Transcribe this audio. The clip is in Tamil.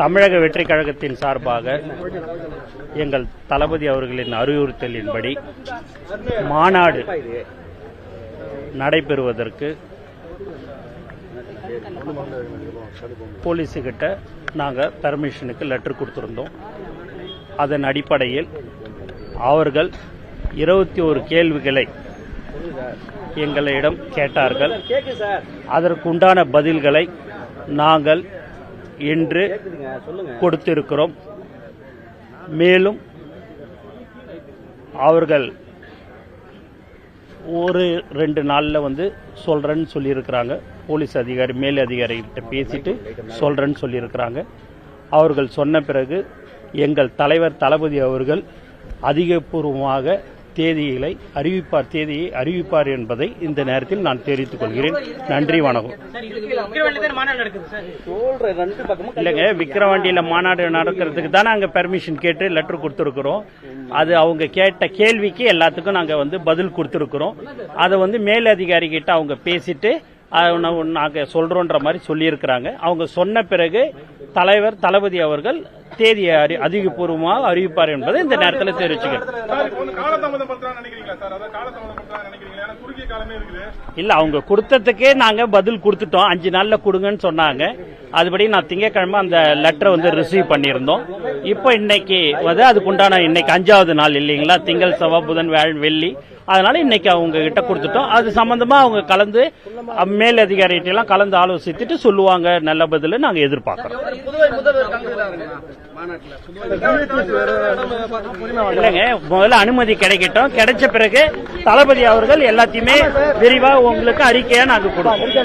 தமிழக வெற்றி கழகத்தின் சார்பாக எங்கள் தளபதி அவர்களின் அறிவுறுத்தலின்படி மாநாடு நடைபெறுவதற்கு போலீஸுக்கிட்ட நாங்கள் பெர்மிஷனுக்கு லெட்டர் கொடுத்திருந்தோம். அதன் அடிப்படையில் அவர்கள் 21 கேள்விகளை எங்களிடம் கேட்டார்கள். அதற்குண்டான பதில்களை நாங்கள் இன்று கொடுத்திருக்கிறோம். மேலும் அவர்கள் ஒரு 2 நாளில் சொல்றேன்னு சொல்லியிருக்கிறாங்க. போலீஸ் அதிகாரி மேல் அதிகாரிகிட்ட பேசிட்டு சொல்றேன்னு சொல்லியிருக்கிறாங்க. அவர்கள் சொன்ன பிறகு எங்கள் தலைவர் தளபதி அவர்கள் அதிகபூர்வமாக தேதியை அறிவிப்பார் என்பதை இந்த நேரத்தில் நான் தெரிவித்துக் கொள்கிறேன். நன்றி, வணக்கம். இல்லைங்க, விக்கிரவாண்டியில மாநாடு நடக்கிறதுக்கு தான் நாங்கள் பெர்மிஷன் கேட்டு லெட்டர் கொடுத்துருக்கிறோம். அது அவங்க கேட்ட கேள்விக்கு எல்லாத்துக்கும் நாங்கள் பதில் கொடுத்துருக்கிறோம். அதை மேல் அதிகாரி கிட்ட அவங்க பேசிட்டு நாங்க சொல்றோன்ற மாதிரி சொல்லியிருக்கிறாங்க. அவங்க சொன்ன பிறகு தலைவர் தளபதி அவர்கள் தேதியை அதிகபூர்வமாக அறிவிப்பார் என்பதை இந்த நேரத்தில் தெரிவிச்சுக்கிறேன். இல்ல, அவங்க கொடுத்ததுக்கே நாங்க பதில் கொடுத்துட்டோம். 5 நாள்ல கொடுங்கன்னு சொன்னாங்க. அதுபடி நான் திங்கட்கிழமை அந்த லெட்டரை ரிசீவ் பண்ணியிருந்தோம். இப்போ இன்னைக்கு அதுக்குண்டான இன்னைக்கு 5வது நாள் இல்லைங்களா? திங்கள், செவ்வாய், புதன், வியாழன், வெள்ளி. அதனால இன்னைக்கு அவங்க கிட்ட கொடுத்துட்டோம். அது சம்பந்தமா அவங்க கலந்து மேல் அதிகாரிகிட்ட எல்லாம் கலந்து ஆலோசித்துட்டு சொல்லுவாங்க நல்ல பதில் நாங்க எதிர்பார்க்கிறோம். இல்லைங்க, முதல்ல அனுமதி கிடைக்கட்டும். கிடைச்ச பிறகு தளபதி அவர்கள் எல்லாத்தையுமே விரிவா உங்களுக்கு அறிக்கையா நாங்க கொடுப்போம்.